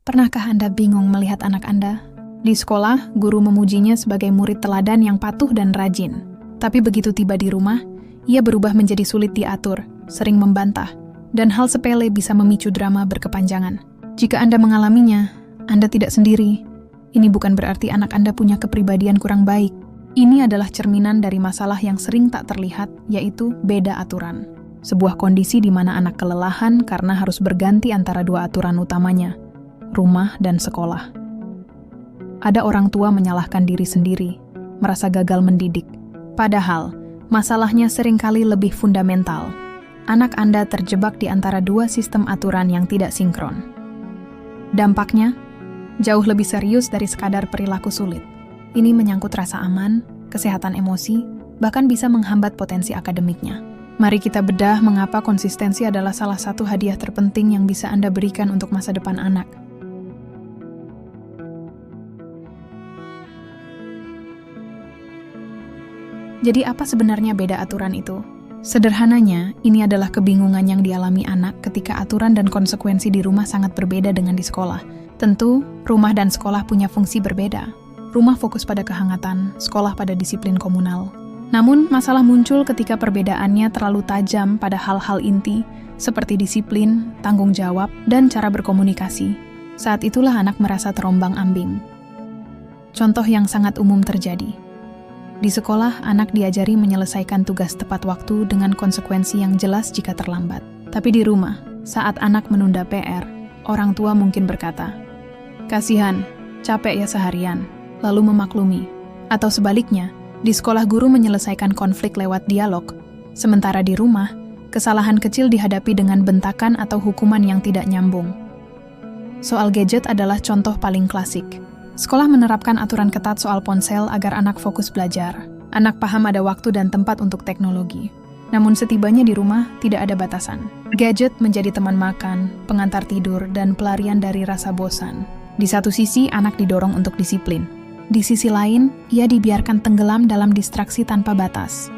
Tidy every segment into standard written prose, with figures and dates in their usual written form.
Pernahkah Anda bingung melihat anak Anda? Di sekolah, guru memujinya sebagai murid teladan yang patuh dan rajin. Tapi begitu tiba di rumah, ia berubah menjadi sulit diatur, sering membantah, dan hal sepele bisa memicu drama berkepanjangan. Jika Anda mengalaminya, Anda tidak sendiri. Ini bukan berarti anak Anda punya kepribadian kurang baik. Ini adalah cerminan dari masalah yang sering tak terlihat, yaitu beda aturan. Sebuah kondisi di mana anak kelelahan karena harus berganti antara dua aturan utamanya, rumah dan sekolah. Ada orang tua menyalahkan diri sendiri, merasa gagal mendidik. Padahal, masalahnya seringkali lebih fundamental. Anak Anda terjebak di antara dua sistem aturan yang tidak sinkron. Dampaknya, jauh lebih serius dari sekadar perilaku sulit. Ini menyangkut rasa aman, kesehatan emosi, bahkan bisa menghambat potensi akademiknya. Mari kita bedah mengapa konsistensi adalah salah satu hadiah terpenting yang bisa Anda berikan untuk masa depan anak. Jadi apa sebenarnya beda aturan itu? Sederhananya, ini adalah kebingungan yang dialami anak ketika aturan dan konsekuensi di rumah sangat berbeda dengan di sekolah. Tentu, rumah dan sekolah punya fungsi berbeda. Rumah fokus pada kehangatan, sekolah pada disiplin komunal. Namun, masalah muncul ketika perbedaannya terlalu tajam pada hal-hal inti, seperti disiplin, tanggung jawab, dan cara berkomunikasi. Saat itulah anak merasa terombang-ambing. Contoh yang sangat umum terjadi. Di sekolah, anak diajari menyelesaikan tugas tepat waktu dengan konsekuensi yang jelas jika terlambat. Tapi di rumah, saat anak menunda PR, orang tua mungkin berkata, "Kasihan, capek ya seharian," lalu memaklumi. Atau sebaliknya, di sekolah guru menyelesaikan konflik lewat dialog, sementara di rumah, kesalahan kecil dihadapi dengan bentakan atau hukuman yang tidak nyambung. Soal gadget adalah contoh paling klasik. Sekolah menerapkan aturan ketat soal ponsel agar anak fokus belajar. Anak paham ada waktu dan tempat untuk teknologi. Namun setibanya di rumah, tidak ada batasan. Gadget menjadi teman makan, pengantar tidur, dan pelarian dari rasa bosan. Di satu sisi, anak didorong untuk disiplin. Di sisi lain, ia dibiarkan tenggelam dalam distraksi tanpa batas.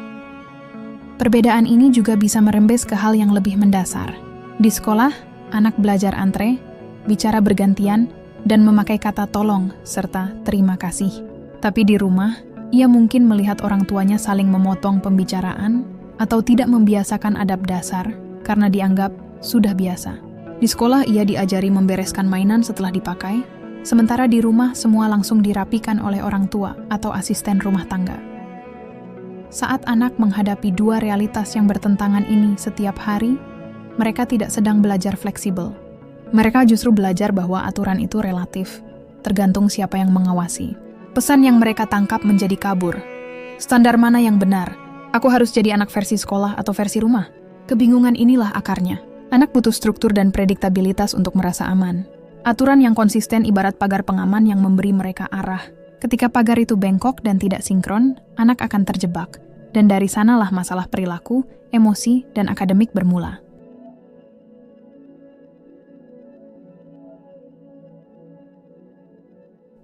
Perbedaan ini juga bisa merembes ke hal yang lebih mendasar. Di sekolah, anak belajar antre, bicara bergantian, dan memakai kata tolong serta terima kasih. Tapi di rumah, ia mungkin melihat orang tuanya saling memotong pembicaraan atau tidak membiasakan adab dasar karena dianggap sudah biasa. Di sekolah, ia diajari membereskan mainan setelah dipakai, sementara di rumah semua langsung dirapikan oleh orang tua atau asisten rumah tangga. Saat anak menghadapi dua realitas yang bertentangan ini setiap hari, mereka tidak sedang belajar fleksibel. Mereka justru belajar bahwa aturan itu relatif, tergantung siapa yang mengawasi. Pesan yang mereka tangkap menjadi kabur. Standar mana yang benar? Aku harus jadi anak versi sekolah atau versi rumah? Kebingungan inilah akarnya. Anak butuh struktur dan prediktabilitas untuk merasa aman. Aturan yang konsisten ibarat pagar pengaman yang memberi mereka arah. Ketika pagar itu bengkok dan tidak sinkron, anak akan terjebak. Dan dari sanalah masalah perilaku, emosi, dan akademik bermula.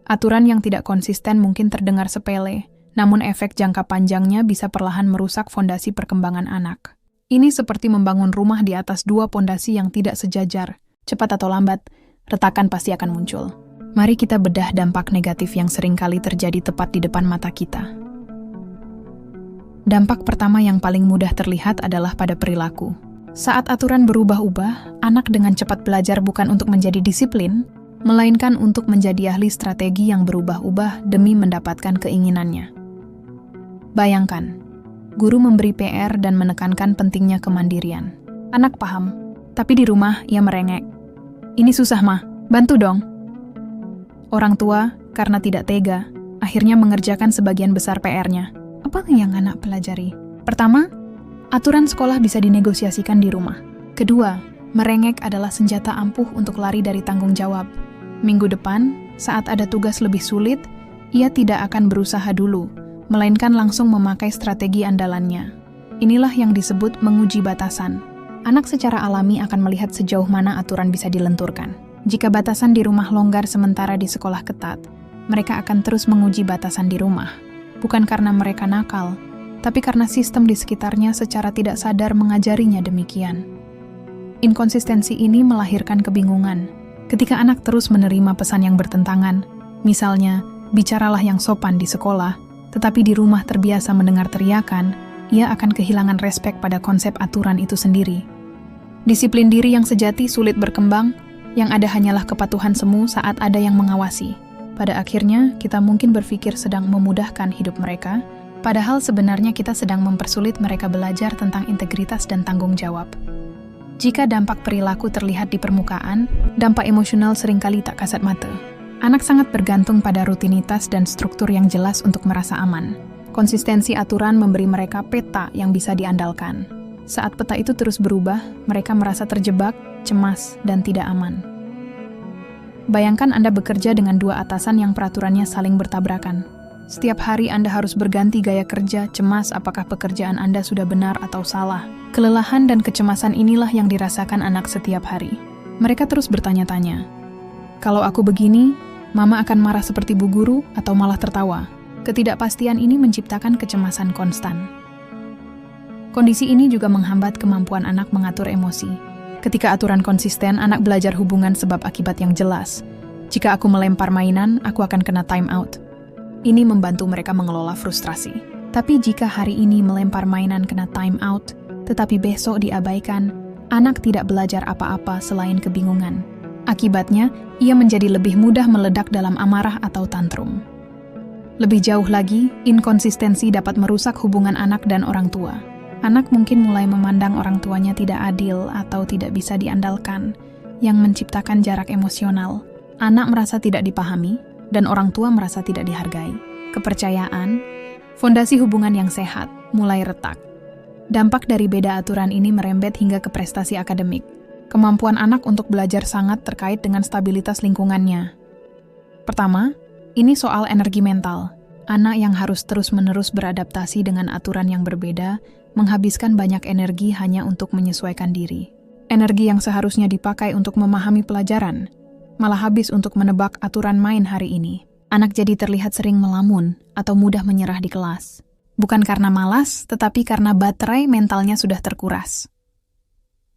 Aturan yang tidak konsisten mungkin terdengar sepele, namun efek jangka panjangnya bisa perlahan merusak fondasi perkembangan anak. Ini seperti membangun rumah di atas dua fondasi yang tidak sejajar. Cepat atau lambat, retakan pasti akan muncul. Mari kita bedah dampak negatif yang seringkali terjadi tepat di depan mata kita. Dampak pertama yang paling mudah terlihat adalah pada perilaku. Saat aturan berubah-ubah, anak dengan cepat belajar bukan untuk menjadi disiplin, melainkan untuk menjadi ahli strategi yang berubah-ubah demi mendapatkan keinginannya. Bayangkan, guru memberi PR dan menekankan pentingnya kemandirian. Anak paham, tapi di rumah ia merengek. "Ini susah mah, bantu dong." Orang tua, karena tidak tega, akhirnya mengerjakan sebagian besar PR-nya. Apa yang anak pelajari? Pertama, aturan sekolah bisa dinegosiasikan di rumah. Kedua, merengek adalah senjata ampuh untuk lari dari tanggung jawab. Minggu depan, saat ada tugas lebih sulit, ia tidak akan berusaha dulu, melainkan langsung memakai strategi andalannya. Inilah yang disebut menguji batasan. Anak secara alami akan melihat sejauh mana aturan bisa dilenturkan. Jika batasan di rumah longgar sementara di sekolah ketat, mereka akan terus menguji batasan di rumah. Bukan karena mereka nakal, tapi karena sistem di sekitarnya secara tidak sadar mengajarinya demikian. Inkonsistensi ini melahirkan kebingungan. Ketika anak terus menerima pesan yang bertentangan, misalnya, bicaralah yang sopan di sekolah, tetapi di rumah terbiasa mendengar teriakan, ia akan kehilangan respek pada konsep aturan itu sendiri. Disiplin diri yang sejati sulit berkembang, yang ada hanyalah kepatuhan semu saat ada yang mengawasi. Pada akhirnya, kita mungkin berpikir sedang memudahkan hidup mereka, padahal sebenarnya kita sedang mempersulit mereka belajar tentang integritas dan tanggung jawab. Jika dampak perilaku terlihat di permukaan, dampak emosional seringkali tak kasat mata. Anak sangat bergantung pada rutinitas dan struktur yang jelas untuk merasa aman. Konsistensi aturan memberi mereka peta yang bisa diandalkan. Saat peta itu terus berubah, mereka merasa terjebak, cemas, dan tidak aman. Bayangkan Anda bekerja dengan dua atasan yang peraturannya saling bertabrakan. Setiap hari Anda harus berganti gaya kerja, cemas apakah pekerjaan Anda sudah benar atau salah. Kelelahan dan kecemasan inilah yang dirasakan anak setiap hari. Mereka terus bertanya-tanya, kalau aku begini, Mama akan marah seperti Bu Guru atau malah tertawa. Ketidakpastian ini menciptakan kecemasan konstan. Kondisi ini juga menghambat kemampuan anak mengatur emosi. Ketika aturan konsisten, anak belajar hubungan sebab akibat yang jelas. Jika aku melempar mainan, aku akan kena time out. Ini membantu mereka mengelola frustrasi. Tapi jika hari ini melempar mainan kena time out, tetapi besok diabaikan, anak tidak belajar apa-apa selain kebingungan. Akibatnya, ia menjadi lebih mudah meledak dalam amarah atau tantrum. Lebih jauh lagi, inkonsistensi dapat merusak hubungan anak dan orang tua. Anak mungkin mulai memandang orang tuanya tidak adil atau tidak bisa diandalkan, yang menciptakan jarak emosional. Anak merasa tidak dipahami, dan orang tua merasa tidak dihargai. Kepercayaan, fondasi hubungan yang sehat, mulai retak. Dampak dari beda aturan ini merembet hingga ke prestasi akademik. Kemampuan anak untuk belajar sangat terkait dengan stabilitas lingkungannya. Pertama, ini soal energi mental. Anak yang harus terus-menerus beradaptasi dengan aturan yang berbeda, menghabiskan banyak energi hanya untuk menyesuaikan diri. Energi yang seharusnya dipakai untuk memahami pelajaran, malah habis untuk menebak aturan main hari ini. Anak jadi terlihat sering melamun atau mudah menyerah di kelas. Bukan karena malas, tetapi karena baterai mentalnya sudah terkuras.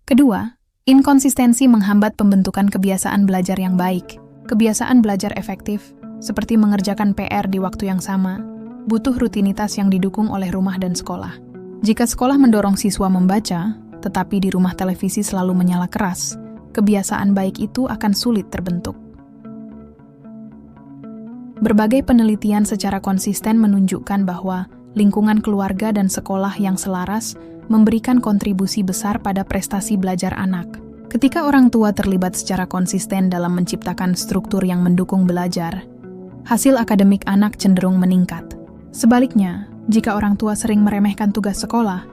Kedua, inkonsistensi menghambat pembentukan kebiasaan belajar yang baik. Kebiasaan belajar efektif, seperti mengerjakan PR di waktu yang sama, butuh rutinitas yang didukung oleh rumah dan sekolah. Jika sekolah mendorong siswa membaca, tetapi di rumah televisi selalu menyala keras, kebiasaan baik itu akan sulit terbentuk. Berbagai penelitian secara konsisten menunjukkan bahwa lingkungan keluarga dan sekolah yang selaras memberikan kontribusi besar pada prestasi belajar anak. Ketika orang tua terlibat secara konsisten dalam menciptakan struktur yang mendukung belajar, hasil akademik anak cenderung meningkat. Sebaliknya, jika orang tua sering meremehkan tugas sekolah,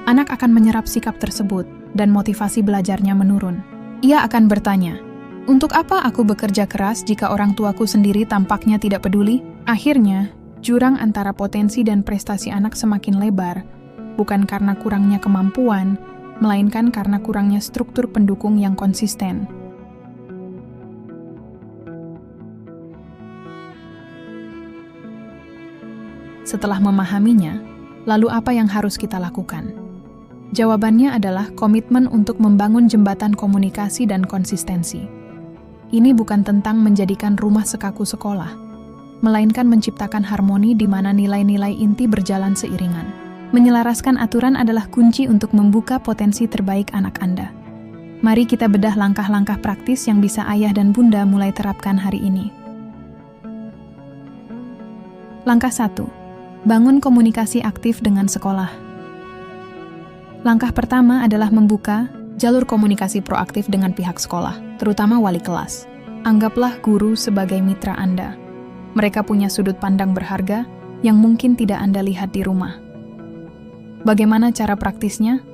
anak akan menyerap sikap tersebut dan motivasi belajarnya menurun. Ia akan bertanya, untuk apa aku bekerja keras jika orang tuaku sendiri tampaknya tidak peduli? Akhirnya, jurang antara potensi dan prestasi anak semakin lebar, bukan karena kurangnya kemampuan, melainkan karena kurangnya struktur pendukung yang konsisten. Setelah memahaminya, lalu apa yang harus kita lakukan? Jawabannya adalah komitmen untuk membangun jembatan komunikasi dan konsistensi. Ini bukan tentang menjadikan rumah sekaku sekolah, melainkan menciptakan harmoni di mana nilai-nilai inti berjalan seiringan. Menyelaraskan aturan adalah kunci untuk membuka potensi terbaik anak Anda. Mari kita bedah langkah-langkah praktis yang bisa ayah dan bunda mulai terapkan hari ini. Langkah 1. Bangun komunikasi aktif dengan sekolah. Langkah pertama adalah membuka jalur komunikasi proaktif dengan pihak sekolah, terutama wali kelas. Anggaplah guru sebagai mitra Anda. Mereka punya sudut pandang berharga yang mungkin tidak Anda lihat di rumah. Bagaimana cara praktisnya?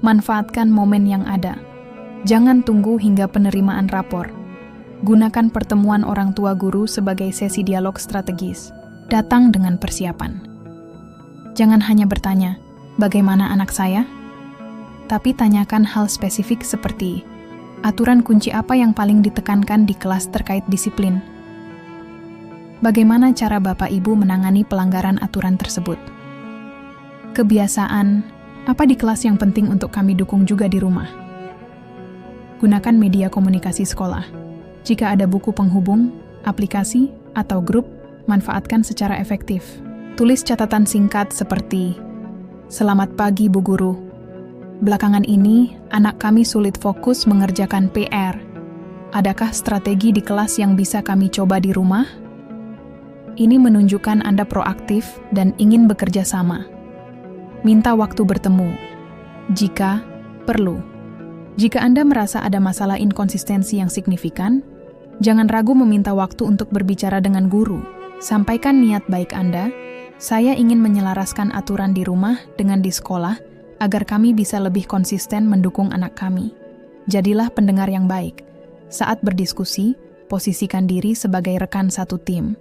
Manfaatkan momen yang ada. Jangan tunggu hingga penerimaan rapor. Gunakan pertemuan orang tua guru sebagai sesi dialog strategis. Datang dengan persiapan. Jangan hanya bertanya, bagaimana anak saya? Tapi tanyakan hal spesifik seperti, aturan kunci apa yang paling ditekankan di kelas terkait disiplin? Bagaimana cara Bapak Ibu menangani pelanggaran aturan tersebut? Kebiasaan, apa di kelas yang penting untuk kami dukung juga di rumah? Gunakan media komunikasi sekolah. Jika ada buku penghubung, aplikasi, atau grup, manfaatkan secara efektif. Tulis catatan singkat seperti, "Selamat pagi Bu Guru. Belakangan ini, anak kami sulit fokus mengerjakan PR. Adakah strategi di kelas yang bisa kami coba di rumah?" Ini menunjukkan Anda proaktif dan ingin bekerja sama. Minta waktu bertemu, jika perlu. Jika Anda merasa ada masalah inkonsistensi yang signifikan, jangan ragu meminta waktu untuk berbicara dengan guru. Sampaikan niat baik Anda, "Saya ingin menyelaraskan aturan di rumah dengan di sekolah, agar kami bisa lebih konsisten mendukung anak kami." Jadilah pendengar yang baik. Saat berdiskusi, posisikan diri sebagai rekan satu tim.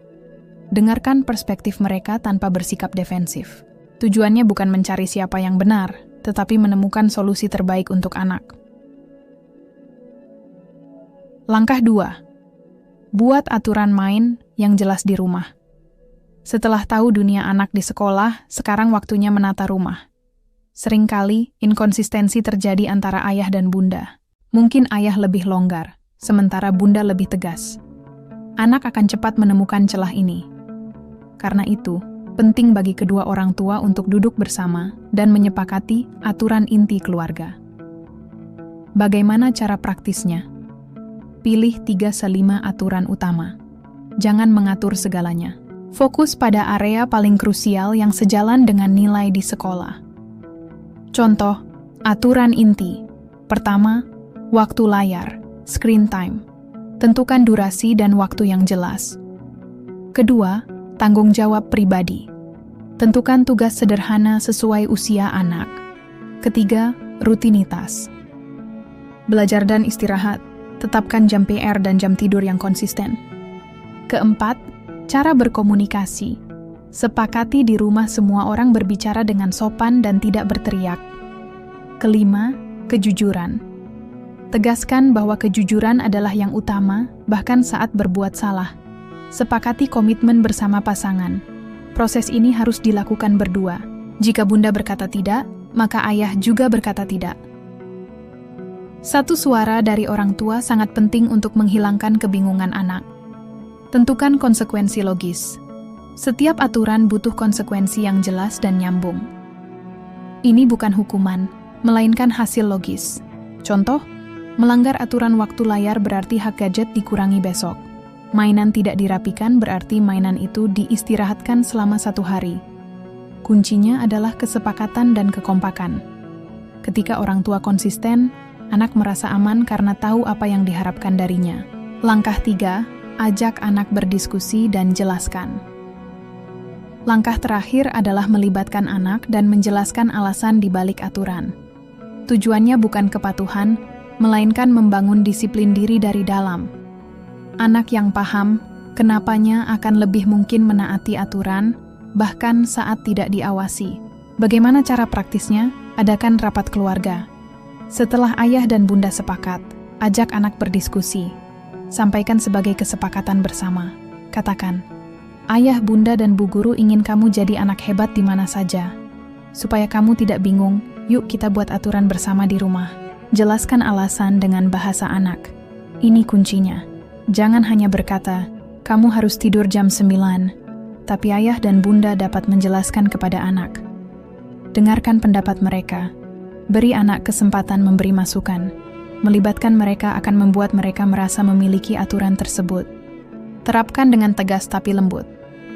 Dengarkan perspektif mereka tanpa bersikap defensif. Tujuannya bukan mencari siapa yang benar, tetapi menemukan solusi terbaik untuk anak. Langkah 2. Buat aturan main yang jelas di rumah. Setelah tahu dunia anak di sekolah, sekarang waktunya menata rumah. Seringkali, inkonsistensi terjadi antara ayah dan bunda. Mungkin ayah lebih longgar, sementara bunda lebih tegas. Anak akan cepat menemukan celah ini. Karena itu, penting bagi kedua orang tua untuk duduk bersama dan menyepakati aturan inti keluarga. Bagaimana cara praktisnya? Pilih 3-5 aturan utama. Jangan mengatur segalanya. Fokus pada area paling krusial yang sejalan dengan nilai di sekolah. Contoh, aturan inti. Pertama, waktu layar, screen time. Tentukan durasi dan waktu yang jelas. Kedua, tanggung jawab pribadi. Tentukan tugas sederhana sesuai usia anak. Ketiga, rutinitas. Belajar dan istirahat. Tetapkan jam PR dan jam tidur yang konsisten. Keempat, cara berkomunikasi. Sepakati di rumah semua orang berbicara dengan sopan dan tidak berteriak. Kelima, kejujuran. Tegaskan bahwa kejujuran adalah yang utama, bahkan saat berbuat salah. Sepakati komitmen bersama pasangan. Proses ini harus dilakukan berdua. Jika bunda berkata tidak, maka ayah juga berkata tidak. Satu suara dari orang tua sangat penting untuk menghilangkan kebingungan anak. Tentukan konsekuensi logis. Setiap aturan butuh konsekuensi yang jelas dan nyambung. Ini bukan hukuman, melainkan hasil logis. Contoh, melanggar aturan waktu layar berarti hak gadget dikurangi besok. Mainan tidak dirapikan berarti mainan itu diistirahatkan selama 1 hari. Kuncinya adalah kesepakatan dan kekompakan. Ketika orang tua konsisten, anak merasa aman karena tahu apa yang diharapkan darinya. Langkah 3, ajak anak berdiskusi dan jelaskan. Langkah terakhir adalah melibatkan anak dan menjelaskan alasan di balik aturan. Tujuannya bukan kepatuhan, melainkan membangun disiplin diri dari dalam. Anak yang paham, kenapanya akan lebih mungkin menaati aturan, bahkan saat tidak diawasi. Bagaimana cara praktisnya? Adakan rapat keluarga. Setelah ayah dan bunda sepakat, ajak anak berdiskusi. Sampaikan sebagai kesepakatan bersama. Katakan, "Ayah, bunda, dan bu guru ingin kamu jadi anak hebat di mana saja. Supaya kamu tidak bingung, yuk kita buat aturan bersama di rumah." Jelaskan alasan dengan bahasa anak. Ini kuncinya. Jangan hanya berkata, "Kamu harus tidur jam 9." Tapi ayah dan bunda dapat menjelaskan kepada anak. Dengarkan pendapat mereka. Beri anak kesempatan memberi masukan. Melibatkan mereka akan membuat mereka merasa memiliki aturan tersebut. Terapkan dengan tegas tapi lembut.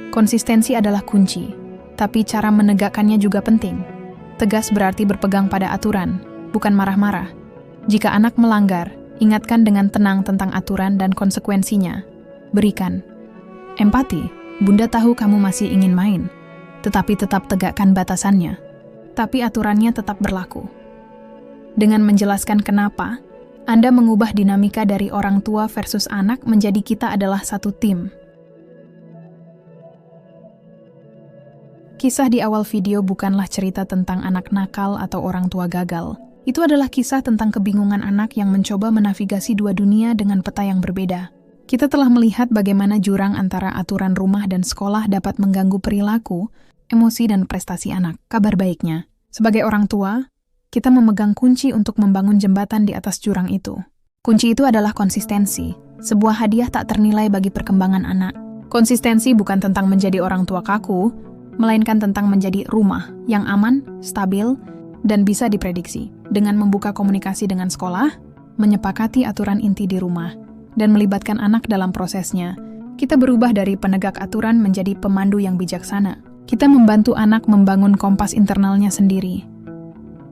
Konsistensi adalah kunci, tapi cara menegakkannya juga penting. Tegas berarti berpegang pada aturan, bukan marah-marah. Jika anak melanggar, ingatkan dengan tenang tentang aturan dan konsekuensinya. Berikan empati. Bunda tahu kamu masih ingin main, tetapi tetap tegakkan batasannya. Tapi aturannya tetap berlaku. Dengan menjelaskan kenapa, Anda mengubah dinamika dari orang tua versus anak menjadi kita adalah satu tim. Kisah di awal video bukanlah cerita tentang anak nakal atau orang tua gagal. Itu adalah kisah tentang kebingungan anak yang mencoba menavigasi dua dunia dengan peta yang berbeda. Kita telah melihat bagaimana jurang antara aturan rumah dan sekolah dapat mengganggu perilaku, emosi, dan prestasi anak. Kabar baiknya, sebagai orang tua, kita memegang kunci untuk membangun jembatan di atas jurang itu. Kunci itu adalah konsistensi. sebuah hadiah tak ternilai bagi perkembangan anak. Konsistensi bukan tentang menjadi orang tua kaku, melainkan tentang menjadi rumah yang aman, stabil, dan bisa diprediksi. Dengan membuka komunikasi dengan sekolah, menyepakati aturan inti di rumah, dan melibatkan anak dalam prosesnya, kita berubah dari penegak aturan menjadi pemandu yang bijaksana. Kita membantu anak membangun kompas internalnya sendiri.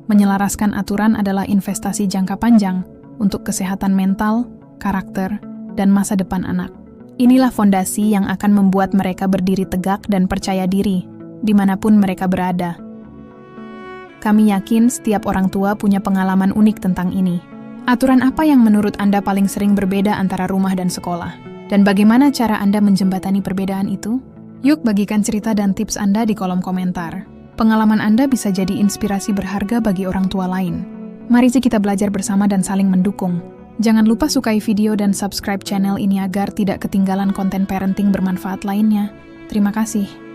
Menyelaraskan aturan adalah investasi jangka panjang untuk kesehatan mental, karakter, dan masa depan anak. Inilah fondasi yang akan membuat mereka berdiri tegak dan percaya diri dimanapun mereka berada. Kami yakin setiap orang tua punya pengalaman unik tentang ini. Aturan apa yang menurut Anda paling sering berbeda antara rumah dan sekolah? Dan bagaimana cara Anda menjembatani perbedaan itu? Yuk bagikan cerita dan tips Anda di kolom komentar. Pengalaman Anda bisa jadi inspirasi berharga bagi orang tua lain. Mari kita belajar bersama dan saling mendukung. Jangan lupa sukai video dan subscribe channel ini agar tidak ketinggalan konten parenting bermanfaat lainnya. Terima kasih.